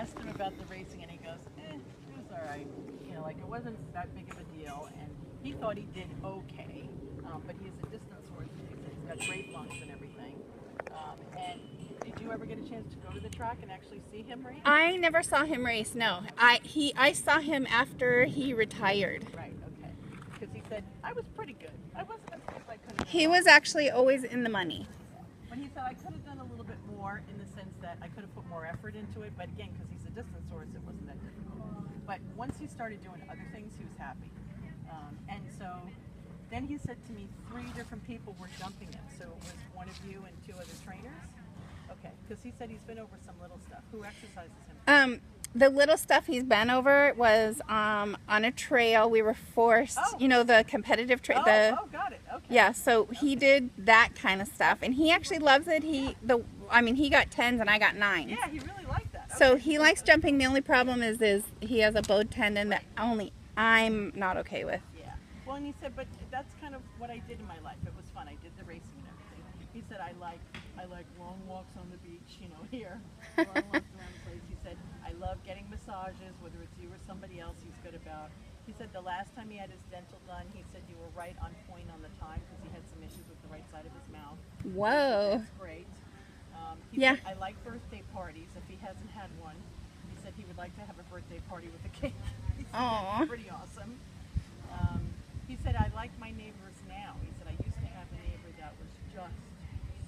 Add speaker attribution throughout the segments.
Speaker 1: asked him about the racing, and he goes, it was all right. You know, like it wasn't that big of a deal, and he thought he did okay, but he's a distance horse, and he's got great lungs and everything. And did you ever get a chance to go to the track and actually see him race?
Speaker 2: I never saw him race. No, I saw him after he retired.
Speaker 1: Right. Okay. Because he said I was pretty good. I wasn't as good as I could have.
Speaker 2: He was actually always in the money.
Speaker 1: But he said I could have done a little bit more in the sense that I could have put more effort into it. But again, because he's a distance horse, it wasn't that difficult. But once he started doing other things, he was happy. And so then he said to me, 3 different people were jumping it. So it was one of you and 2 other trainers. Okay, because he said he's been over some little stuff. Who exercises him?
Speaker 2: The little stuff he's been over was on a trail. We were forced, you know, the competitive trail.
Speaker 1: Oh, got it. Okay.
Speaker 2: Yeah, so he did that kind of stuff, and he actually loves it. I mean, he got 10s and I got 9s.
Speaker 1: Yeah, he really liked that. Okay.
Speaker 2: So he likes jumping. The only problem is he has a bowed tendon that only I'm not okay with.
Speaker 1: Yeah. Well, and he said, but that's kind of what I did in my life. It was fun. I did the racing and everything. He said, I like long walks on the beach, you know, here. Long walks around the place. He said, I love getting massages, whether it's you or somebody else he's good about. He said the last time he had his dental done, he said you were right on point on the time because he had some issues with the right side of his mouth.
Speaker 2: Whoa.
Speaker 1: That's great. He said, I like birthday parties. If he hasn't had one, he said he would like to have a birthday party with a cake. He said, that's pretty awesome. He said, I like my neighbors now. He said, I used to have a neighbor that was just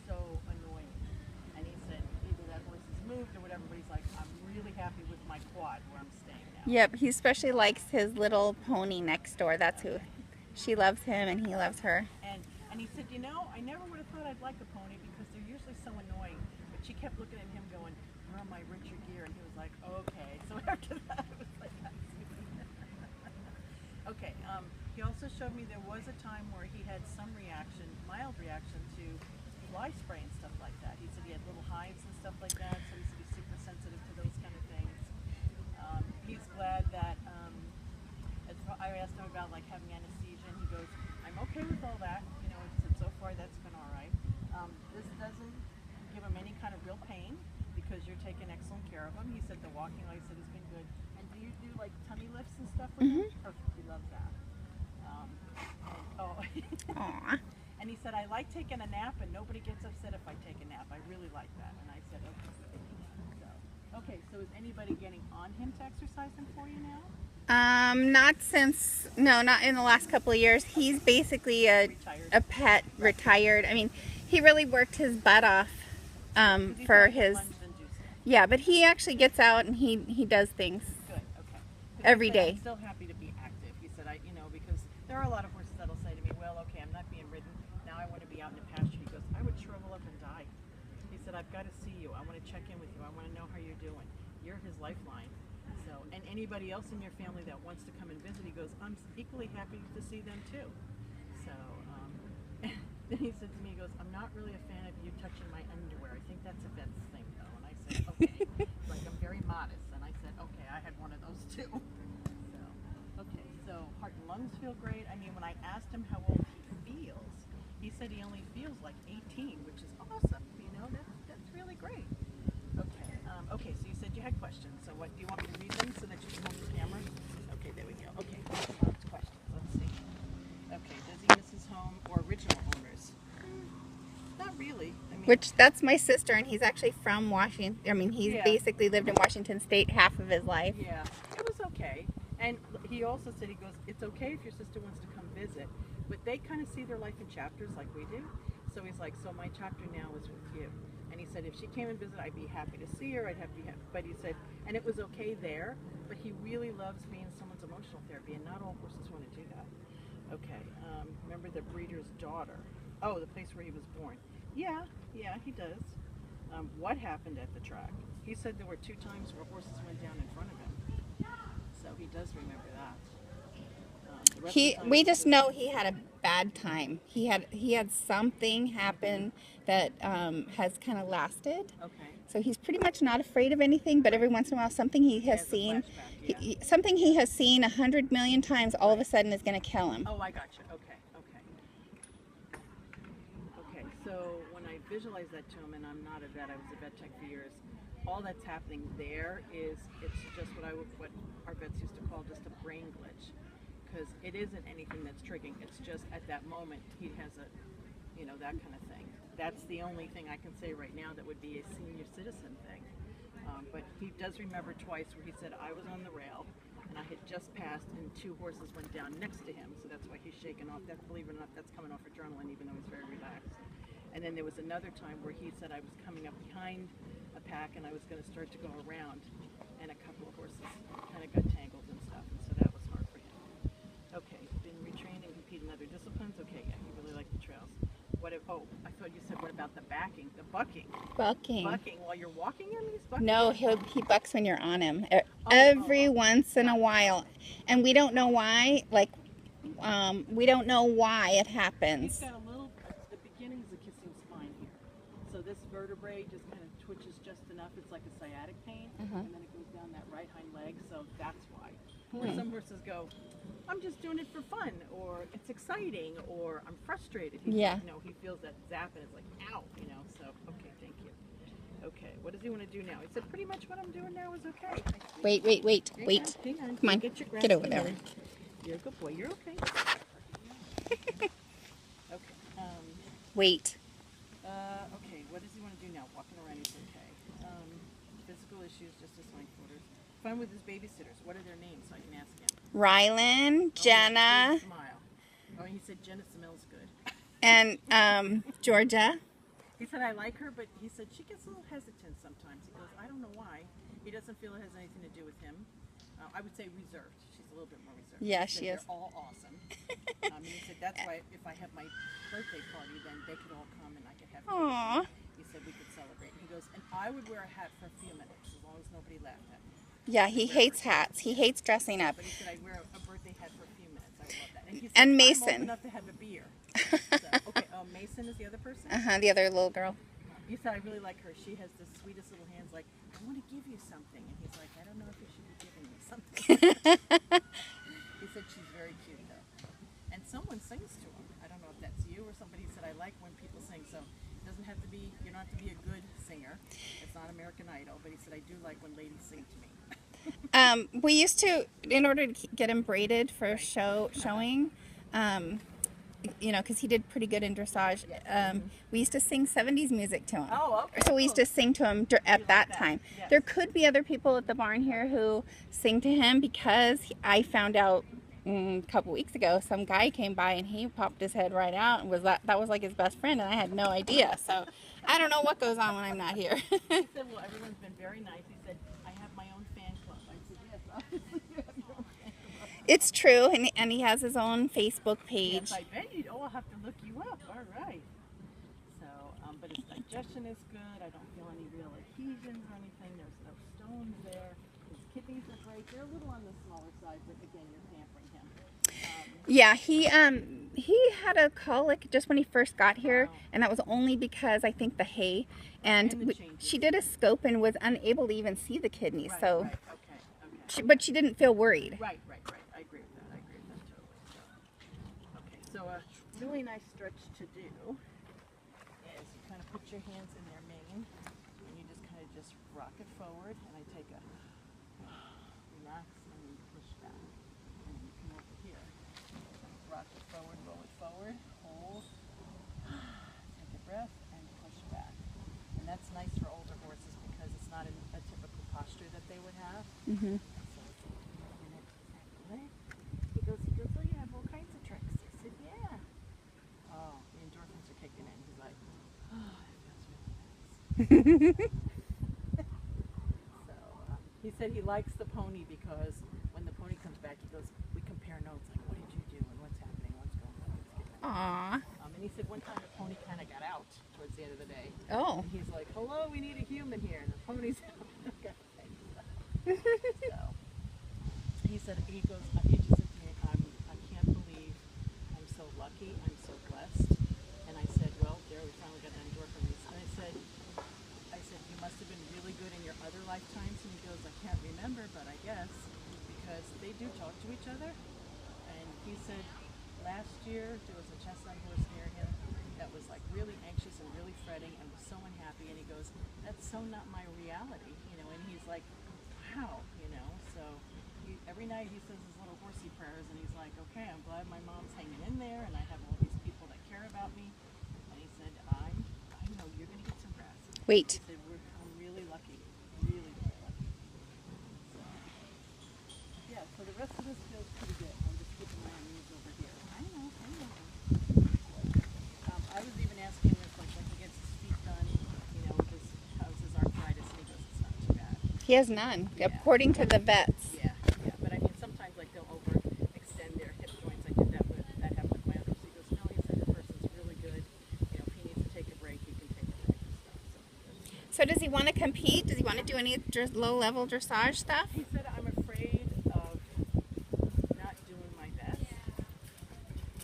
Speaker 1: so annoying. And he said, either that horse has moved or whatever, but he's like, I'm really happy with my quad where I'm staying now.
Speaker 2: Yep, he especially likes his little pony next door. That's who. She loves him and he loves her.
Speaker 1: And he said, you know, I never would have thought I'd like a pony because they're usually so annoying. But she kept looking at him going, you're on my Richard Gere. And he was like, okay. So after that, it was like, okay. He also showed me there was a time where he had some reaction, mild reaction to fly spray and stuff like that. He said he had little hives and stuff like that, so he said he's super sensitive to those kind of things. He's glad that, I asked him about like having anesthesia, and he goes, I'm okay with all that. You know, he said so far that's been all right. This doesn't give him any kind of real pain because you're taking excellent care of him. He said the walking, like I said, has been good. And do you do like tummy lifts and stuff with him? Perfect, he loves that.
Speaker 2: Aww.
Speaker 1: And he said, I like taking a nap and nobody gets upset if I take a nap. I really like that. And I said, okay, so is anybody getting on him to exercise him for you now?
Speaker 2: Not in the last couple of years. He's basically a pet, retired. I mean, he really worked his butt off for his, yeah, but he actually gets out and he does things.
Speaker 1: Good, okay.
Speaker 2: Every day.
Speaker 1: I'm still happy to be active. He said, because there are a lot of horses that'll say to me, well, okay, I'm not being ridden. Now I want to be out in the pasture. He goes, I would shrivel up and die. He said, I've got to see you. I want to check in with you. I want to know how you're doing. You're his lifeline. So, and anybody else in your family that wants to come and visit, he goes, I'm equally happy to see them too. So, then he said to me, he goes, I'm not really a fan of you touching my underwear. I think that's a vet's thing though. And I said, okay. Like, I'm very modest. And I said, okay, I had one of those too. So, okay, so heart and lungs feel great. I mean, when I asked him how old he feels, he said he only feels like 18, which is awesome. You know, that's really great. Okay, okay, so you said you had questions. So what, do you want me to read them so that you can hold the camera? Okay, there we go. Okay, questions. Let's see. Okay, does he miss his home or original owners? Not really. I mean,
Speaker 2: Which, that's my sister, and he's actually from Washington. I mean, he's basically lived in Washington State half of his life.
Speaker 1: Yeah, it was okay. And he also said, he goes, it's okay if your sister wants to come visit, but they kind of see their life in chapters like we do. So he's like, so my chapter now is with you. And he said, if she came and visited, I'd be happy to see her. I'd have to be happy. But he said, and it was okay there, but he really loves being someone's emotional therapy, and not all horses want to do that. Okay, remember the breeder's daughter. Oh, the place where he was born. Yeah, he does. What happened at the track? He said there were 2 times where horses went down in front of him. So he does remember that.
Speaker 2: We just know he had a bad time. He had something happen that has kind of lasted.
Speaker 1: Okay.
Speaker 2: So he's pretty much not afraid of anything, but every once in a while something he has seen, something he has seen 100 million times, all of a sudden is going to kill him.
Speaker 1: Oh, I got you. Okay. So when I visualize that to him, and I'm not a vet, I was a vet tech for years, all that's happening there is it's just what our vets used to call just a brain glitch, because it isn't anything that's triggering. It's just at that moment he has a, you know, that kind of thing. That's the only thing I can say right now that would be a senior citizen thing. But he does remember twice where he said I was on the rail and I had just passed and two horses went down next to him, so that's why he's shaking off. That, believe it or not, that's coming off adrenaline, even though he's very relaxed. And then there was another time where he said I was coming up behind a pack and I was going to start to go around, and a couple of horses kind of got tangled and stuff, and so that was hard for him. Okay, been retrained and compete in other disciplines. Okay, yeah, he really liked the trails. What if, oh, I thought you said what about the backing, the bucking?
Speaker 2: Bucking.
Speaker 1: Bucking while you're walking him, he's bucking?
Speaker 2: No, he bucks when you're on him. Every once in a while. And we don't know why, like, we don't know why it happens.
Speaker 1: He's got a little, the beginning's the kissing spine here. So this vertebrae just kind of twitches just enough. It's like a sciatic pain, and then it goes down that right hind leg, so that's why. Where some horses go, I'm just doing it for fun, or it's exciting, or I'm frustrated. He's like, no, he feels that zap and it's like, ow, you know, so, okay, thank you. Okay, what does he want to do now? He said pretty much what I'm doing now is okay.
Speaker 2: Wait.
Speaker 1: Hang on.
Speaker 2: Come on, get over there.
Speaker 1: You're a good boy, you're okay. Okay,
Speaker 2: wait.
Speaker 1: okay, what does he want to do now? Walking around, he's okay. Physical issues, just his hindquarters. Fun with his babysitters. What are their names so I can ask him?
Speaker 2: Rylan, Jenna.
Speaker 1: Smile. Oh, he said Jenna smells good.
Speaker 2: And Georgia.
Speaker 1: He said I like her, but he said she gets a little hesitant sometimes. He goes, I don't know why. He doesn't feel it has anything to do with him. I would say reserved. She's a little bit more reserved.
Speaker 2: Yeah, she is.
Speaker 1: They're all awesome. He said that's why if I have my birthday party, then they could all come and I could have.
Speaker 2: Aww.
Speaker 1: He said we could celebrate. He goes, and I would wear a hat for a few minutes as long as nobody laughed at me.
Speaker 2: Yeah, he hates hats. He hates dressing up.
Speaker 1: But he said I'd wear a birthday hat for a few minutes. I would love that. And he said,
Speaker 2: And
Speaker 1: I'm
Speaker 2: Mason.
Speaker 1: old enough to have a beer. So, okay, Mason is the other person?
Speaker 2: The other little girl.
Speaker 1: He said I really like her. She has the sweetest little hands, like, I want to give you something. And he's like, I don't know if you should be giving me something. He said she's very cute, though. And someone sings to him. I don't know if that's you or somebody. Said I like when people sing. So it doesn't have to be, you don't have to be a good singer. It's not American Idol. But he said I do like when ladies sing to me.
Speaker 2: We used to, in order to get him braided for showing, you know, because he did pretty good in dressage, we used to sing 70s music to him.
Speaker 1: Oh, okay.
Speaker 2: So we used to sing to him at that time.
Speaker 1: Yes.
Speaker 2: There could be other people at the barn here who sing to him, because I found out a couple weeks ago, some guy came by and he popped his head right out and that was like his best friend, and I had no idea. So I don't know what goes on when I'm not here.
Speaker 1: He said, well, everyone's been very nice. He said, I have my own fan club. I said, yes, obviously you have your own fan club.
Speaker 2: It's true, and he has his own Facebook page.
Speaker 1: Yes, I bet you. Oh, I'll have to look you up. All right. So, but his digestion is good. I don't feel any real adhesions or anything. There's no stones there. His kidneys are great. They're a little on the smaller side, but again, you're pampering him.
Speaker 2: Yeah, he had a colic just when he first got here, and that was only because I think the hay, and she did a scope and was unable to even see the kidneys.
Speaker 1: Right,
Speaker 2: so,
Speaker 1: right, okay.
Speaker 2: But she didn't feel worried.
Speaker 1: Right. I agree with that. Totally. Okay, so a really nice stretch to do is you kind of put your hands in their mane, and you just kind of just rock it forward, and I take a relax and you push back, and you come over here, rock it forward, roll it forward, hold, take a breath, and push back. And that's nice for older horses because it's not a typical posture that they would have.
Speaker 2: Mm-hmm.
Speaker 1: He goes, oh, you have all kinds of tricks. I said, yeah. Oh, the endorphins are kicking in. He's like, oh, that feels really nice. So, he said he likes the pony because when the pony comes back, he goes, we compare notes, like, what did you do and what's happening, what's going on.
Speaker 2: Aww.
Speaker 1: And he said one time the pony kind of got out towards the end of the day.
Speaker 2: Oh.
Speaker 1: And he's like, hello, we need a human here. And the pony's out. So, he said, he goes, he just said to me, I can't believe I'm so lucky, I'm so blessed. And I said, well, there we finally got an endorphin release. And I said, you must have been really good in your other lifetimes. And he goes, I can't remember, but I guess, because they do talk to each other. And he said, last year there was a chestnut horse near him that was like really anxious and really fretting and was so unhappy, and he goes, that's so not my reality, you know, and he's like, wow, you know, so every night he says his little horsey prayers, and he's like, okay, I'm glad my mom's hanging in there, and I have all these people that care about me, and he said, I know you're going to get some rest.
Speaker 2: Wait.
Speaker 1: He said, I'm really lucky, really, really lucky. So, yeah, so the rest of this feels pretty good. I'm just keeping my knees over here. I know. I was even asking him if, like, when he gets his feet done, you know, because how's his arthritis, and he goes, it's not too bad.
Speaker 2: He has none, according to the vets.
Speaker 1: Yeah, but I mean, sometimes, like, they'll overextend their hip joints. I did that happened with my others. He goes, no, he said, the person's really good. You know, if he needs to take a break, he can take a break and stuff.
Speaker 2: So does he want to compete? Does he want to do any low-level dressage stuff?
Speaker 1: He said, I'm afraid of not doing my best.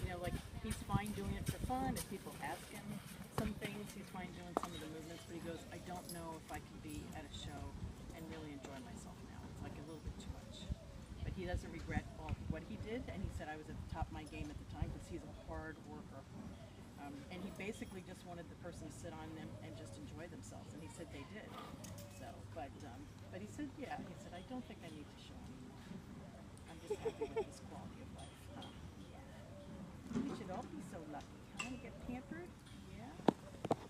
Speaker 1: You know, like, he's fine doing it for fun. If people ask him some things, he's fine doing some of the movements. But he goes, I don't know if I can be at a show and really enjoy myself now. It's like a little bit too much. But he doesn't regret what he did. And he said, I was at the top of my game at the time because he's a hard worker. And he basically just wanted the person to sit on them and just enjoy themselves. And he said they did. So, but he said, yeah. He said, I don't think I need to show anymore. I'm just happy with this quality of life. Yeah. We should all be so lucky. Huh? To get pampered. Yeah.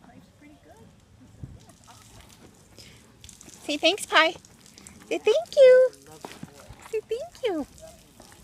Speaker 1: Life's pretty good. He said, yeah, it's awesome.
Speaker 2: Say thanks, Pi. Say thank you.
Speaker 1: I love the boy.
Speaker 2: Say thank you.